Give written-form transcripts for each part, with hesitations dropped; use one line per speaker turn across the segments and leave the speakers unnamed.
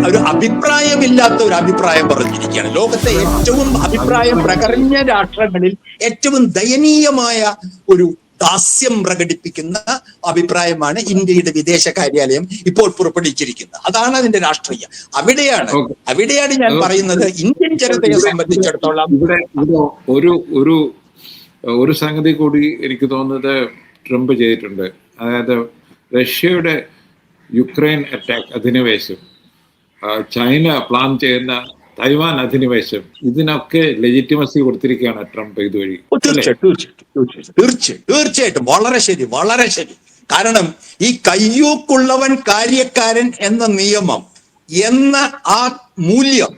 ഒരു അഭിപ്രായമില്ലാത്ത ഒരു അഭിപ്രായം പറഞ്ഞിരിക്കുകയാണ്. ലോകത്തെ ഏറ്റവും അഭിപ്രായം പ്രകടന രാഷ്ട്രങ്ങളിൽ ഏറ്റവും ദയനീയമായ ഒരു ദാസ്യം പ്രകടിപ്പിക്കുന്ന അഭിപ്രായമാണ് ഇന്ത്യയുടെ വിദേശകാര്യാലയം ഇപ്പോൾ പുറപ്പെടുവിച്ചിരിക്കുന്നത്. അതാണ് അതിന്റെ രാഷ്ട്രീയം. അവിടെയാണ് ഞാൻ പറയുന്നത് ഇന്ത്യൻ ജനതയെ സംബന്ധിച്ചിടത്തോളം
ഒരു സംഗതി കൂടി എനിക്ക് തോന്നുന്നത് ട്രംപ് ചെയ്തിട്ടുണ്ട്. അതായത് റഷ്യയുടെ യുക്രൈൻ അറ്റാക്ക് അധിനിവേശം, ചൈന പ്ലാൻ ചെയ്യുന്ന തൈവാൻ അധിനിവേശം, ഇതിനൊക്കെ ലെജിറ്റിമസി കൊടുത്തിരിക്കുകയാണ് ട്രംപ് ഇതുവഴി.
തീർച്ചയായിട്ടും വളരെ ശരി, വളരെ ശരി. കാരണം ഈ കയ്യൂക്കുള്ളവൻ കാര്യക്കാരൻ എന്ന നിയമം എന്ന ആ മൂല്യം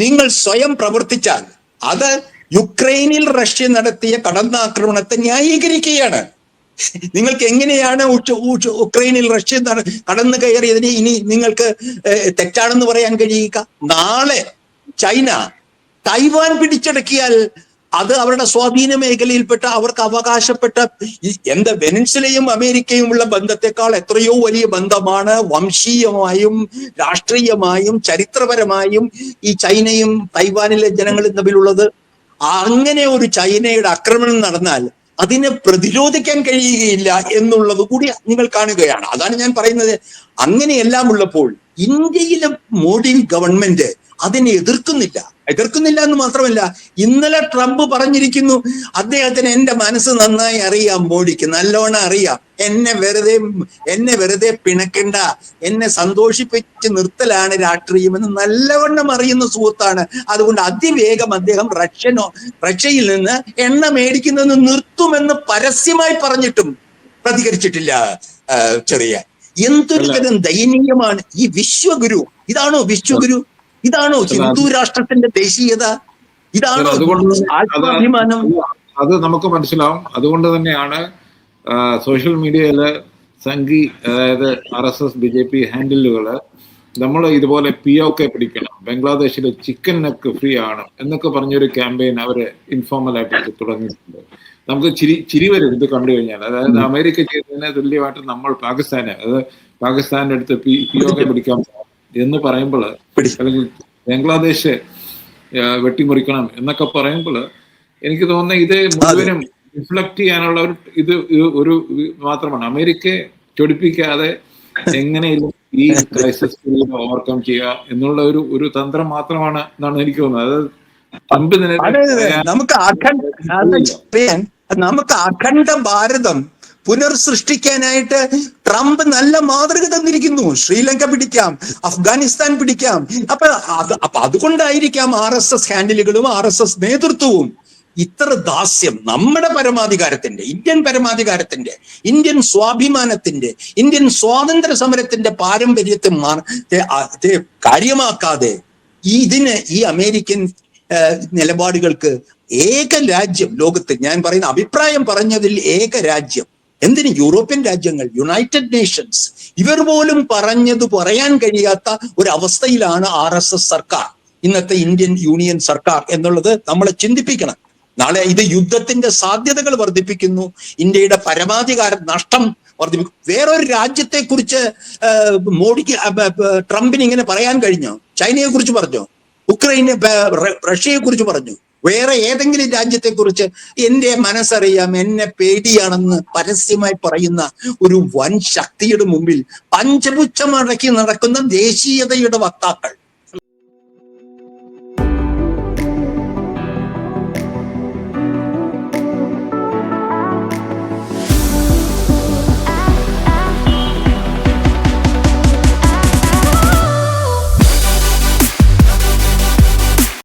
നിങ്ങൾ സ്വയം പ്രവർത്തിച്ചാൽ അത് യുക്രൈനിൽ റഷ്യ നടത്തിയ കടന്നാക്രമണത്തെ ന്യായീകരിക്കുകയാണ്. നിങ്ങൾക്ക് എങ്ങനെയാണ് ഉക്രൈനിൽ റഷ്യ കടന്നു കയറിയതിനെ ഇനി നിങ്ങൾക്ക് തെറ്റാണെന്ന് പറയാൻ കഴിയുക? നാളെ ചൈന തൈവാൻ പിടിച്ചടക്കിയാൽ അത് അവരുടെ സ്വാധീന മേഖലയിൽപ്പെട്ട അവർക്ക് അവകാശപ്പെട്ട വെനിൻസുലയും അമേരിക്കയുമുള്ള ബന്ധത്തെക്കാൾ എത്രയോ വലിയ ബന്ധമാണ് വംശീയമായും രാഷ്ട്രീയമായും ചരിത്രപരമായും ഈ ചൈനയും തൈവാനിലെ ജനങ്ങളും തമ്മിലുള്ളത്. അങ്ങനെ ഒരു ചൈനയുടെ ആക്രമണം നടന്നാൽ അതിനെ പ്രതിരോധിക്കാൻ കഴിയുകയില്ല എന്നുള്ളത് കൂടി നിങ്ങൾ കാണുകയാണ്. അതാണ് ഞാൻ പറയുന്നത്. അങ്ങനെയെല്ലാം ഉള്ളപ്പോൾ ഇന്ത്യയിലെ മോഡി ഗവൺമെന്റ് അതിനെ എതിർക്കുന്നില്ല എന്ന് മാത്രമല്ല, ഇന്നലെ ട്രംപ് പറഞ്ഞിരിക്കുന്നു, അദ്ദേഹത്തിന് എന്റെ മനസ്സ് നന്നായി അറിയാം, മോഡിക്ക് നല്ലോണം അറിയാം, എന്നെ വെറുതെ പിണക്കണ്ട, എന്നെ സന്തോഷിപ്പിച്ച് നിർത്തലാണ് രാഷ്ട്രീയമെന്ന് നല്ലവണ്ണം അറിയുന്ന സുഹൃത്താണ്. അതുകൊണ്ട് അതിവേഗം അദ്ദേഹം റഷ്യയിൽ നിന്ന് എണ്ണ മേടിക്കുന്നത് നിർത്തുമെന്ന് പരസ്യമായി പറഞ്ഞിട്ടും പ്രതികരിച്ചിട്ടില്ല. ചെറിയ എന്തൊരു തരം ദയനീയമാണ് ഈ വിശ്വഗുരു. ഇതാണോ വിശ്വഗുരു? ഇതാണോ ഹിന്ദു രാഷ്ട്രത്തിന്റെ ദേശീയത? ഇതാണോ ആത്മാഭിമാനം?
അത് നമുക്ക് മനസ്സിലാവും. അതുകൊണ്ട് തന്നെയാണ് സോഷ്യൽ മീഡിയയില് സംഘി, അതായത് RSS BJP ഹാൻഡിലുകള് നമ്മൾ ഇതുപോലെ POK പിടിക്കണം, ബംഗ്ലാദേശിലെ ചിക്കൻ നെക്ക് ഫ്രീ ആണ് എന്നൊക്കെ പറഞ്ഞൊരു ക്യാമ്പയിൻ അവര് ഇൻഫോർമൽ ആയിട്ട് തുടങ്ങിയിട്ടുണ്ട്. നമുക്ക് ചിരി വരും ഇത് കണ്ടു കഴിഞ്ഞാൽ. അതായത് അമേരിക്ക ചെയ്തതിന് തുല്യമായിട്ട് നമ്മൾ പാകിസ്ഥാന്റെ അടുത്ത് POK പിടിക്കാം എന്ന് പറയുമ്പോൾ, അല്ലെങ്കിൽ ബംഗ്ലാദേശ് വെട്ടിമുറിക്കണം എന്നൊക്കെ പറയുമ്പോൾ എനിക്ക് തോന്നുന്നത് ഇത് മുഴുവനും റിഫ്ലക്ട് ചെയ്യാനുള്ള ഒരു മാത്രമാണ്. അമേരിക്കയെ ചൊടിപ്പിക്കാതെ എങ്ങനെയും ഈ ക്രൈസിസ് ഓവർകം ചെയ്യുക എന്നുള്ള ഒരു തന്ത്രം മാത്രമാണ് എന്നാണ് എനിക്ക് തോന്നുന്നത്. അത്
നമുക്ക് അഖണ്ഡ ഭാരതം പുനർസൃഷ്ടിക്കാനായിട്ട് ട്രംപ് നല്ല മാതൃക തന്നിരിക്കുന്നു. ശ്രീലങ്ക പിടിക്കാം, അഫ്ഗാനിസ്ഥാൻ പിടിക്കാം. അപ്പൊ അതുകൊണ്ടായിരിക്കാം RSS ഹാൻഡിലുകളും RSS നേതൃത്വവും ഇത്ര ദാസ്യം നമ്മുടെ പരമാധികാരത്തിന്റെ, ഇന്ത്യൻ പരമാധികാരത്തിന്റെ, ഇന്ത്യൻ സ്വാഭിമാനത്തിന്റെ, ഇന്ത്യൻ സ്വാതന്ത്ര്യ സമരത്തിന്റെ പാരമ്പര്യത്തെ കാര്യമാക്കാതെ ഈ അമേരിക്കൻ നിലപാടുകൾക്ക് ഏക രാജ്യം ലോകത്ത്, ഞാൻ പറയുന്ന അഭിപ്രായം പറഞ്ഞതിൽ ഏക രാജ്യം, എന്തിന് യൂറോപ്യൻ രാജ്യങ്ങൾ, യുണൈറ്റഡ് നേഷൻസ്, ഇവർ പോലും പറഞ്ഞത് പറയാൻ കഴിയാത്ത ഒരു അവസ്ഥയിലാണ് RSS സർക്കാർ, ഇന്നത്തെ ഇന്ത്യൻ യൂണിയൻ സർക്കാർ എന്നുള്ളത് നമ്മളെ ചിന്തിപ്പിക്കണം. നാളെ ഇത് യുദ്ധത്തിന്റെ സാധ്യതകൾ വർദ്ധിപ്പിക്കുന്നു, ഇന്ത്യയുടെ പരമാധികാര നഷ്ടം വർദ്ധിപ്പിക്കും. വേറൊരു രാജ്യത്തെ കുറിച്ച് ട്രംപിന് ഇങ്ങനെ പറയാൻ കഴിഞ്ഞോ? ചൈനയെ കുറിച്ച് പറഞ്ഞോ? റഷ്യയെ കുറിച്ച് പറഞ്ഞു? വേറെ ഏതെങ്കിലും രാജ്യത്തെ കുറിച്ച് എന്റെ മനസ്സറിയാം, എന്നെ പേടിയാണെന്ന് പരസ്യമായി പറയുന്ന ഒരു വൻ ശക്തിയുടെ മുമ്പിൽ പഞ്ചപുച്ഛമടക്കി നടക്കുന്ന ദേശീയതയുടെ വക്താക്കൾ